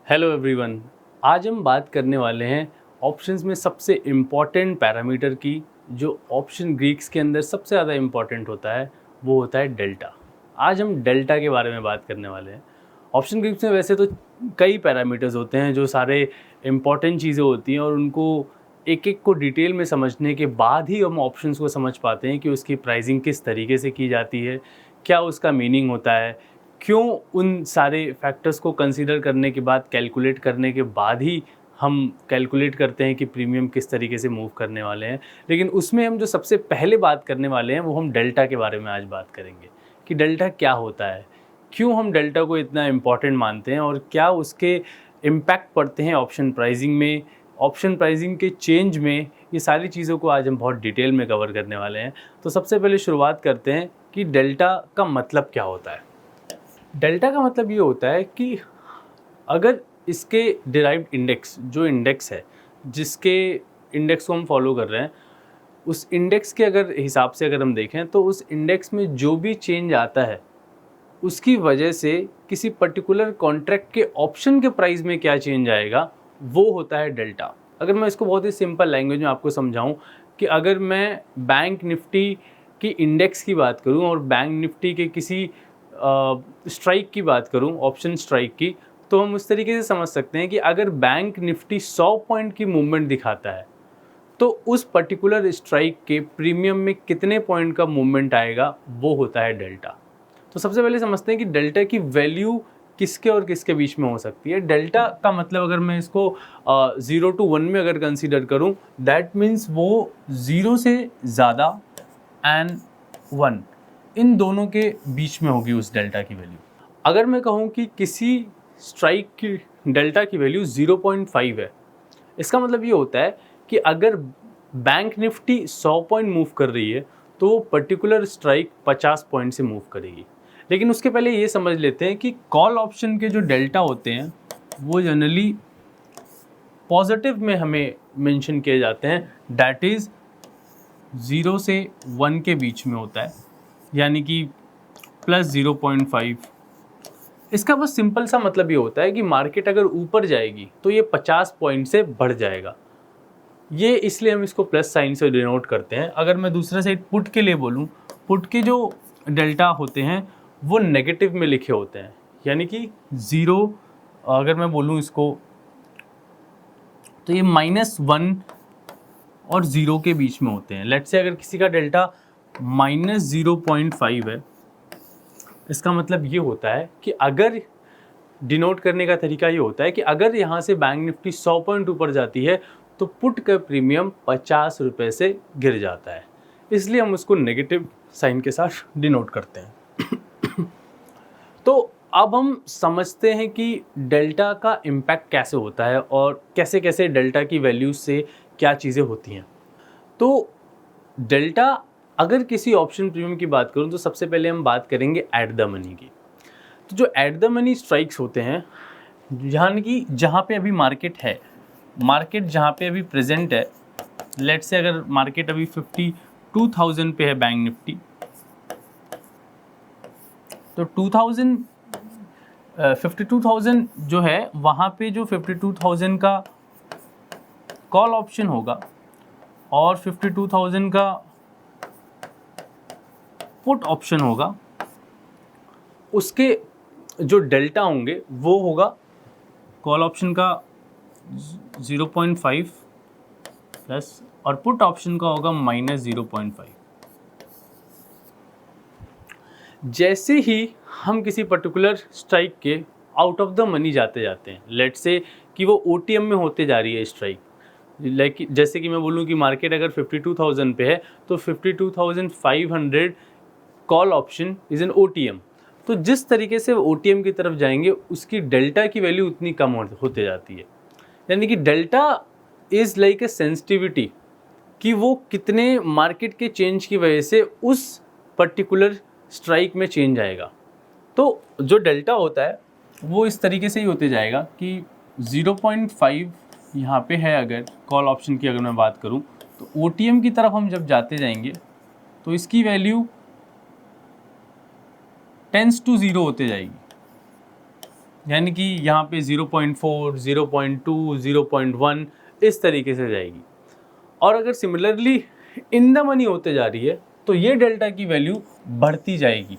Hello everyone. आज हम बात करने वाले हैं ऑप्शंस में सबसे इम्पॉर्टेंट पैरामीटर की, जो ऑप्शन ग्रीक्स के अंदर सबसे ज़्यादा इम्पॉर्टेंट होता है, वो होता है डेल्टा। आज हम डेल्टा के बारे में बात करने वाले हैं। ऑप्शन ग्रीक्स में वैसे तो कई पैरामीटर्स होते हैं जो सारे इम्पॉर्टेंट चीज़ें होती हैं, और उनको एक एक को डिटेल में समझने के बाद ही हम ऑप्शंस को समझ पाते हैं कि उसकी प्राइसिंग किस तरीके से की जाती है, क्या उसका मीनिंग होता है, क्यों उन सारे फैक्टर्स को कंसीडर करने के बाद, कैलकुलेट करने के बाद ही हम कैलकुलेट करते हैं कि प्रीमियम किस तरीके से मूव करने वाले हैं। लेकिन उसमें हम जो सबसे पहले बात करने वाले हैं वो हम डेल्टा के बारे में आज बात करेंगे कि डेल्टा क्या होता है, क्यों हम डेल्टा को इतना इम्पॉर्टेंट मानते हैं, और क्या उसके इम्पैक्ट पड़ते हैं ऑप्शन प्राइसिंग में, ऑप्शन प्राइसिंग के चेंज में। ये सारी चीज़ों को आज हम बहुत डिटेल में कवर करने वाले हैं। तो सबसे पहले शुरुआत करते हैं कि डेल्टा का मतलब क्या होता है। डेल्टा का मतलब ये होता है कि अगर इसके डिराइव्ड इंडेक्स, जो इंडेक्स है जिसके इंडेक्स को हम फॉलो कर रहे हैं, उस इंडेक्स के अगर हिसाब से अगर हम देखें तो उस इंडेक्स में जो भी चेंज आता है उसकी वजह से किसी पर्टिकुलर कॉन्ट्रैक्ट के ऑप्शन के प्राइस में क्या चेंज आएगा, वो होता है डेल्टा। अगर मैं इसको बहुत ही सिंपल लैंग्वेज में आपको समझाऊं कि अगर मैं बैंक निफ्टी की इंडेक्स की बात करूं और बैंक निफ्टी के किसी स्ट्राइक की बात करूं, ऑप्शन स्ट्राइक की, तो हम उस तरीके से समझ सकते हैं कि अगर बैंक निफ्टी 100 पॉइंट की मूवमेंट दिखाता है तो उस पर्टिकुलर स्ट्राइक के प्रीमियम में कितने पॉइंट का मूवमेंट आएगा, वो होता है डेल्टा। तो सबसे पहले समझते हैं कि डेल्टा की वैल्यू किसके और किसके बीच में हो सकती है। डेल्टा का मतलब अगर मैं इसको 0 to 1 में अगर कंसीडर करूं, दैट मीन्स वो 0 से ज़्यादा एंड 1, इन दोनों के बीच में होगी उस डेल्टा की वैल्यू। अगर मैं कहूँ कि किसी स्ट्राइक की डेल्टा की वैल्यू 0.5 है, इसका मतलब ये होता है कि अगर बैंक निफ्टी 100 पॉइंट मूव कर रही है तो वो पर्टिकुलर स्ट्राइक 50 पॉइंट से मूव करेगी। लेकिन उसके पहले ये समझ लेते हैं कि कॉल ऑप्शन के जो डेल्टा होते हैं वो जनरली पॉजिटिव में हमें मेंशन किए जाते हैं, दैट इज़ 0 से 1 के बीच में होता है, यानी कि +0.5। इसका बस सिंपल सा मतलब ये होता है कि मार्केट अगर ऊपर जाएगी तो ये 50 पॉइंट से बढ़ जाएगा। ये इसलिए हम इसको प्लस साइन से डिनोट करते हैं। अगर मैं दूसरा साइड पुट के लिए बोलूँ, पुट के जो डेल्टा होते हैं वो नेगेटिव में लिखे होते हैं, यानी कि 0, अगर मैं बोलूँ इसको, तो ये -1 और 0 के बीच में होते हैं। लेट्स से अगर किसी का डेल्टा -0.5 है, इसका मतलब ये होता है कि अगर डिनोट करने का तरीका ये होता है कि अगर यहाँ से बैंक निफ्टी 100 पॉइंट ऊपर जाती है तो पुट का प्रीमियम 50 रुपये से गिर जाता है, इसलिए हम उसको नेगेटिव साइन के साथ डिनोट करते हैं। तो अब हम समझते हैं कि डेल्टा का इम्पैक्ट कैसे होता है और कैसे कैसे डेल्टा की वैल्यूज से क्या चीज़ें होती हैं। तो डेल्टा, अगर किसी ऑप्शन प्रीमियम की बात करूं तो सबसे पहले हम बात करेंगे एट द मनी की। तो जो एट द मनी स्ट्राइक्स होते हैं, यानी कि जहाँ पे अभी मार्केट है, मार्केट जहाँ पे अभी प्रेजेंट है, लेट्स से अगर मार्केट अभी 52,000 पे है बैंक निफ्टी, तो 52,000 जो है वहाँ पे जो 52,000 का कॉल ऑप्शन होगा और 52,000 का पुट ऑप्शन होगा, उसके जो डेल्टा होंगे वो होगा कॉल ऑप्शन का 0.5 प्लस और पुट ऑप्शन का होगा -0.5। जैसे ही हम किसी पर्टिकुलर स्ट्राइक के आउट ऑफ द मनी जाते जाते हैं, लेट्स से कि वो ओटीएम में होते जा रही है स्ट्राइक, लाइक जैसे कि मैं बोलूँ कि मार्केट अगर 52,000 पे है तो 52,500 call option is an OTM. तो जिस तरीके से ओटीएम की तरफ जाएंगे उसकी डेल्टा की वैल्यू उतनी कम होते जाती है। यानी कि delta is like a sensitivity कि वो कितने मार्केट के चेंज की वजह से उस पर्टिकुलर स्ट्राइक में चेंज आएगा। तो जो डेल्टा होता है वो इस तरीके से ही होते जाएगा कि 0.5 यहाँ पे है, अगर कॉल ऑप्शन की अगर मैं बात करूँ तो ओटीएम की तरफ हम जब जाते जाएंगे तो इसकी वैल्यू टेंस टू 0 होते जाएगी, यानी कि यहाँ पे 0.4, 0.2, 0.1 इस तरीके से जाएगी। और अगर सिमिलरली इन द मनी होते जा रही है तो ये डेल्टा की वैल्यू बढ़ती जाएगी,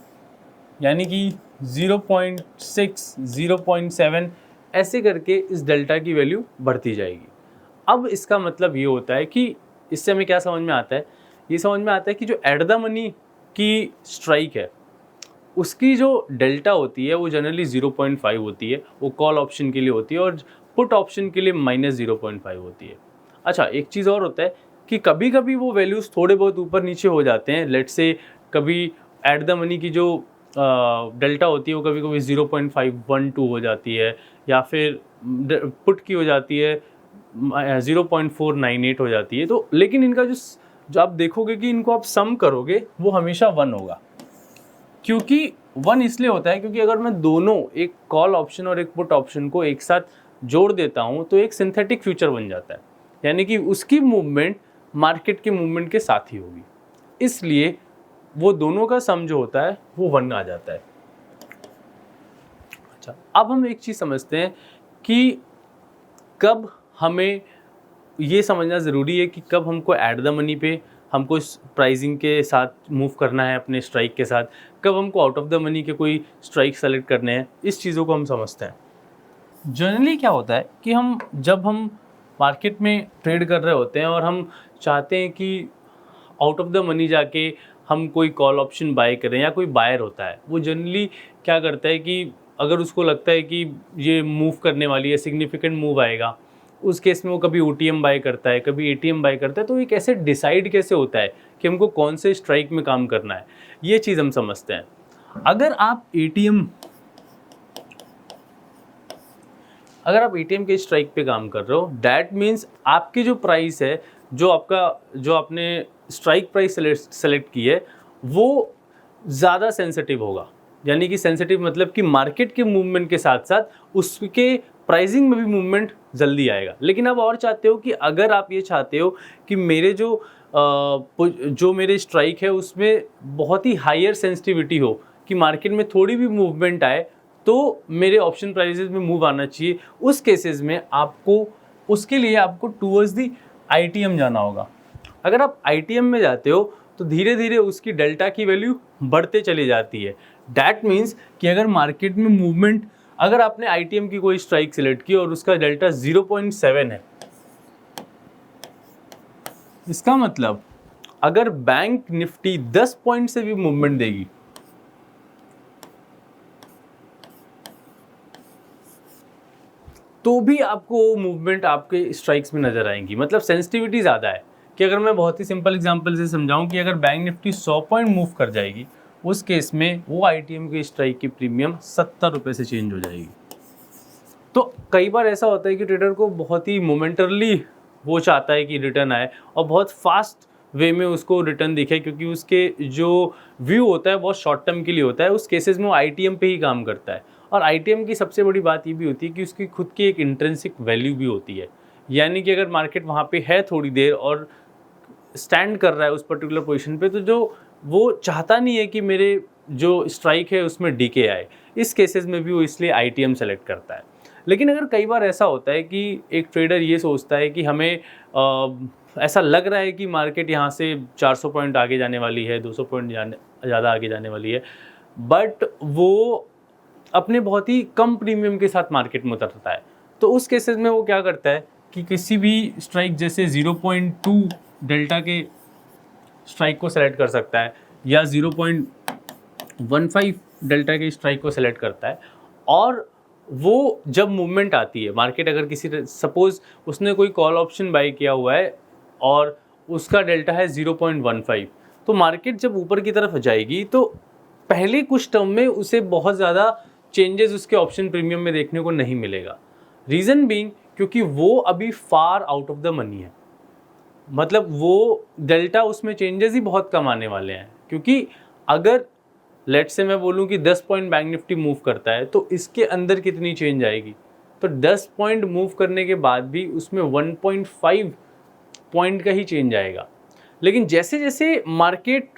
यानी कि 0.6, 0.7 ऐसे करके इस डेल्टा की वैल्यू बढ़ती जाएगी। अब इसका मतलब ये होता है कि इससे हमें क्या समझ में आता है, ये समझ में आता है कि जो एट द मनी की स्ट्राइक है उसकी जो डेल्टा होती है वो जनरली 0.5 होती है, वो कॉल ऑप्शन के लिए होती है, और पुट ऑप्शन के लिए -0.5 होती है। अच्छा, एक चीज़ और होता है कि कभी कभी वो वैल्यूज़ थोड़े बहुत ऊपर नीचे हो जाते हैं। लेट्स से कभी एट द मनी की जो डेल्टा होती है वो कभी कभी 0.512 हो जाती है, या फिर पुट की हो जाती है 0.498 हो जाती है। तो लेकिन इनका जो आप देखोगे कि इनको आप सम करोगे वो हमेशा 1 होगा। क्योंकि 1 इसलिए होता है क्योंकि अगर मैं दोनों, एक कॉल ऑप्शन और एक पुट ऑप्शन को एक साथ जोड़ देता हूं तो एक सिंथेटिक फ्यूचर बन जाता है, यानी कि उसकी मूवमेंट मार्केट के मूवमेंट के साथ ही होगी, इसलिए वो दोनों का सम जो होता है वो 1 आ जाता है। अच्छा, अब हम एक चीज़ समझते हैं कि कब हमें ये समझना ज़रूरी है कि कब हमको एट द मनी पे हमको इस प्राइसिंग के साथ मूव करना है अपने स्ट्राइक के साथ, कब हमको आउट ऑफ द मनी के कोई स्ट्राइक सेलेक्ट करने हैं, इस चीज़ों को हम समझते हैं। जनरली क्या होता है कि जब हम मार्केट में ट्रेड कर रहे होते हैं और हम चाहते हैं कि आउट ऑफ द मनी जाके हम कोई कॉल ऑप्शन बाय करें, या कोई बायर होता है वो जनरली क्या करता है कि अगर उसको लगता है कि ये मूव करने वाली है, सिग्निफिकेंट मूव आएगा, उस केस में वो कभी OTM बाय करता है, कभी ATM बाय करता है। तो ये कैसे डिसाइड कैसे होता है कि हमको कौन से स्ट्राइक में काम करना है, ये चीज़ हम समझते हैं। अगर आप ATM के स्ट्राइक पे काम कर रहे हो, दैट मीन्स आपकी जो प्राइस है, जो आपने स्ट्राइक प्राइस सेलेक्ट की है, वो ज़्यादा सेंसिटिव होगा। यानी कि सेंसिटिव मतलब कि मार्केट के मूवमेंट के साथ साथ उसके प्राइसिंग में भी मूवमेंट जल्दी आएगा। लेकिन आप और चाहते हो कि अगर आप ये चाहते हो कि मेरे जो मेरे स्ट्राइक है उसमें बहुत ही हायर सेंसिटिविटी हो, कि मार्केट में थोड़ी भी मूवमेंट आए तो मेरे ऑप्शन प्राइसेस में मूव आना चाहिए, उस केसेस में उसके लिए आपको टूवर्ड्स दी ITM जाना होगा। अगर आप ITM में जाते हो तो धीरे धीरे उसकी डेल्टा की वैल्यू बढ़ते चली जाती है। दैट मीन्स कि अगर मार्केट में मूवमेंट, अगर आपने ITM की कोई स्ट्राइक सिलेक्ट की और उसका डेल्टा 0.7 है, इसका मतलब अगर बैंक निफ्टी 10 पॉइंट से भी मूवमेंट देगी तो भी आपको मूवमेंट आपके स्ट्राइक्स में नजर आएंगी। मतलब सेंसिटिविटी ज़्यादा है। कि अगर मैं बहुत ही सिंपल एग्जांपल से समझाऊं कि अगर बैंक निफ्टी 100 पॉइंट मूव कर जाएगी, उस केस में वो ITM की स्ट्राइक की प्रीमियम 70 रुपये से चेंज हो जाएगी। तो कई बार ऐसा होता है कि ट्रेडर को बहुत ही मोमेंटरली वो चाहता है कि रिटर्न आए और बहुत फास्ट वे में उसको रिटर्न दिखे, क्योंकि उसके जो व्यू होता है बहुत शॉर्ट टर्म के लिए होता है। उस केसेस में वो ITM पे ही काम करता है। और ITM की सबसे बड़ी बात ये भी होती है कि उसकी खुद की एक इंट्रिंसिक वैल्यू भी होती है। यानी कि अगर मार्केट वहाँ पे है थोड़ी देर और स्टैंड कर रहा है उस पर्टिकुलर पोजीशन पे, तो जो वो चाहता नहीं है कि मेरे जो स्ट्राइक है उसमें डीके आए, इस केसेस में भी वो इसलिए ITM सेलेक्ट करता है। लेकिन अगर कई बार ऐसा होता है कि एक ट्रेडर ये सोचता है कि हमें ऐसा लग रहा है कि मार्केट यहाँ से 400 पॉइंट आगे जाने वाली है, 200 पॉइंट ज़्यादा आगे जाने वाली है, बट वो अपने बहुत ही कम प्रीमियम के साथ मार्केट में उतरता है, तो उस केसेस में वो क्या करता है कि किसी भी स्ट्राइक जैसे 0.2 डेल्टा के स्ट्राइक को सेलेक्ट कर सकता है, या 0.15 डेल्टा के स्ट्राइक को सेलेक्ट करता है। और वो जब मूवमेंट आती है मार्केट, अगर किसी सपोज उसने कोई कॉल ऑप्शन बाय किया हुआ है और उसका डेल्टा है 0.15, तो मार्केट जब ऊपर की तरफ जाएगी तो पहले कुछ टर्म में उसे बहुत ज़्यादा चेंजेस उसके ऑप्शन प्रीमियम में देखने को नहीं मिलेगा। रीज़न बीइंग क्योंकि वो अभी far out of the money है। मतलब वो डेल्टा उसमें चेंजेस ही बहुत कम आने वाले हैं, क्योंकि अगर लेट से मैं बोलूं कि 10 पॉइंट बैंक निफ्टी मूव करता है तो इसके अंदर कितनी चेंज आएगी, तो 10 पॉइंट मूव करने के बाद भी उसमें 1.5 पॉइंट का ही चेंज आएगा। लेकिन जैसे जैसे मार्केट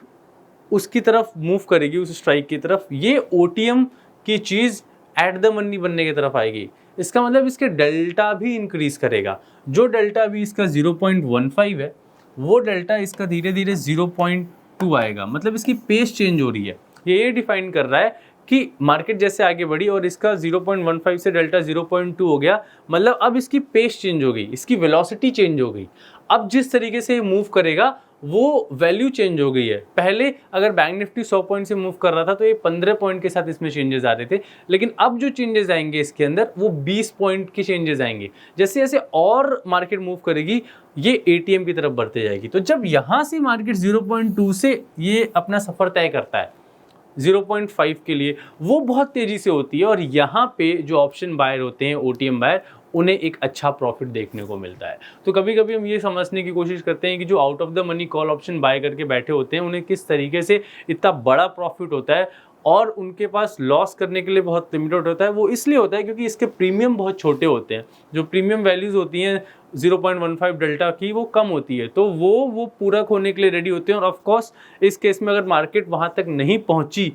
उसकी तरफ मूव करेगी, उस स्ट्राइक की तरफ, ये OTM की चीज़ एट द मनी बनने की तरफ आएगी। इसका मतलब इसके डेल्टा भी इंक्रीज करेगा। जो डेल्टा भी इसका 0.15 है वो डेल्टा इसका धीरे धीरे 0.2 आएगा, मतलब इसकी पेस चेंज हो रही है। ये डिफाइन कर रहा है कि मार्केट जैसे आगे बढ़ी और इसका 0.15 से डेल्टा 0.2 हो गया, मतलब अब इसकी पेस चेंज हो गई, इसकी वेलोसिटी चेंज हो गई। अब जिस तरीके से ये मूव करेगा वो वैल्यू चेंज हो गई है। पहले अगर बैंक निफ्टी 100 पॉइंट से मूव कर रहा था तो ये 15 पॉइंट के साथ इसमें चेंजेस आ रहे थे, लेकिन अब जो चेंजेस आएंगे इसके अंदर वो 20 पॉइंट के चेंजेस आएंगे। जैसे जैसे और मार्केट मूव करेगी ये एटीएम की तरफ बढ़ते जाएगी। तो जब यहाँ से मार्केट 0.2 से ये अपना सफर तय करता है 0.5 के लिए, वो बहुत तेजी से होती है और यहाँ पे जो ऑप्शन बायर होते हैं, ओटीएम बायर, उन्हें एक अच्छा प्रॉफिट देखने को मिलता है। तो कभी कभी हम ये समझने की कोशिश करते हैं कि जो out of the money call option buy करके बैठे होते हैं उन्हें किस तरीके से इतना बड़ा प्रॉफिट होता है और उनके पास लॉस करने के लिए बहुत लिमिटेड होता है। वो इसलिए होता है क्योंकि इसके प्रीमियम बहुत छोटे होते हैं। जो प्रीमियम वैल्यूज होती हैं 0.15 डेल्टा की वो कम होती है, तो वो पूरा खोने के लिए रेडी होते हैं। और ऑफकोर्स इस केस में अगर मार्केट वहाँ तक नहीं पहुँची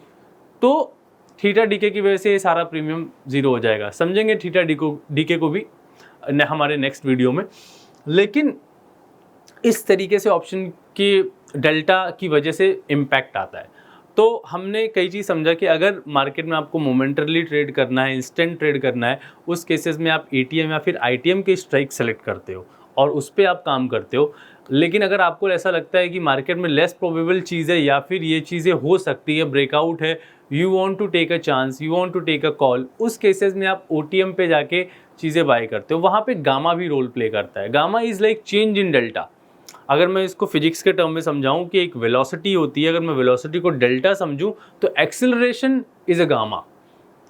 तो थीटा डीके की वजह से ये सारा प्रीमियम जीरो हो जाएगा। समझेंगे थीटा डीके को भी हमारे नेक्स्ट वीडियो में। लेकिन इस तरीके से ऑप्शन की डेल्टा की वजह से इम्पैक्ट आता है। तो हमने कई चीज़ समझा कि अगर मार्केट में आपको मोमेंटरली ट्रेड करना है, इंस्टेंट ट्रेड करना है, उस केसेस में आप एटीएम या फिर आईटीएम के स्ट्राइक सेलेक्ट करते हो और उस पर आप काम करते हो। लेकिन अगर आपको ऐसा लगता है कि मार्केट में लेस प्रोबेबल चीज़ है या फिर ये चीज़ें हो सकती है, ब्रेकआउट है, you want to take a chance, you want to take a call, उस केसेस में आप ओटीएम पे जाके चीज़ें बाय करते हो। वहाँ पे गामा भी रोल प्ले करता है। Gamma is like change in delta. अगर मैं इसको फिजिक्स के टर्म में समझाऊं कि एक वेलोसिटी होती है, अगर मैं वेलोसिटी को डेल्टा समझूं तो acceleration is a gamma.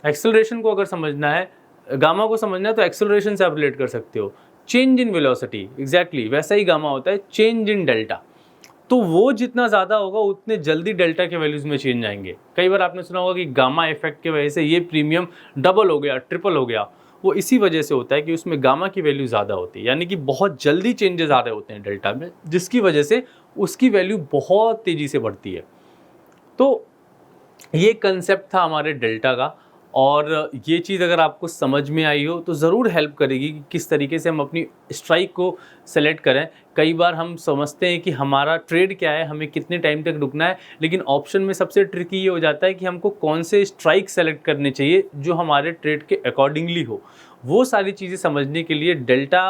Acceleration को अगर समझना है, गामा को समझना है तो एक्सेलरेशन से आप रिलेट कर सकते हो। चेंज इन वेलोसिटी, एग्जैक्टली वैसा ही गामा होता है, चेंज इन डेल्टा। तो वो जितना ज़्यादा होगा उतने जल्दी डेल्टा के वैल्यूज़ में चेंज आएंगे। कई बार आपने सुना होगा कि गामा इफेक्ट की वजह से ये प्रीमियम डबल हो गया, ट्रिपल हो गया। वो इसी वजह से होता है कि उसमें गामा की वैल्यू ज़्यादा होती है, यानी कि बहुत जल्दी चेंजेस आ रहे होते हैं डेल्टा में, जिसकी वजह से उसकी वैल्यू बहुत तेज़ी से बढ़ती है। तो ये कंसेप्ट था हमारे डेल्टा का, और ये चीज़ अगर आपको समझ में आई हो तो ज़रूर हेल्प करेगी कि किस तरीके से हम अपनी स्ट्राइक को सेलेक्ट करें। कई बार हम समझते हैं कि हमारा ट्रेड क्या है, हमें कितने टाइम तक रुकना है, लेकिन ऑप्शन में सबसे ट्रिकी ये हो जाता है कि हमको कौन से स्ट्राइक सेलेक्ट करने चाहिए जो हमारे ट्रेड के अकॉर्डिंगली हो। वो सारी चीज़ें समझने के लिए डेल्टा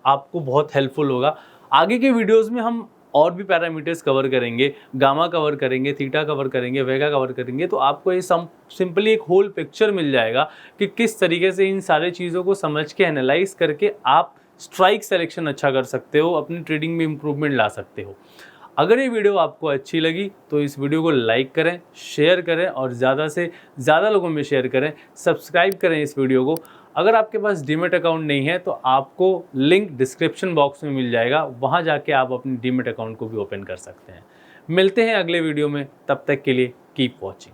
आपको बहुत हेल्पफुल होगा। आगे के वीडियोज़ में हम और भी पैरामीटर्स कवर करेंगे, गामा कवर करेंगे, थीटा कवर करेंगे, वेगा कवर करेंगे, तो आपको ये सिंपली एक होल पिक्चर मिल जाएगा कि किस तरीके से इन सारे चीज़ों को समझ के एनालाइज करके आप स्ट्राइक सिलेक्शन अच्छा कर सकते हो, अपनी ट्रेडिंग में इम्प्रूवमेंट ला सकते हो। अगर ये वीडियो आपको अच्छी लगी तो इस वीडियो को लाइक करें, शेयर करें और ज़्यादा से ज़्यादा लोगों में शेयर करें, सब्सक्राइब करें इस वीडियो को। अगर आपके पास डीमेट अकाउंट नहीं है तो आपको लिंक डिस्क्रिप्शन बॉक्स में मिल जाएगा, वहाँ जाके आप अपनी डीमेट अकाउंट को भी ओपन कर सकते हैं। मिलते हैं अगले वीडियो में, तब तक के लिए कीप वॉचिंग।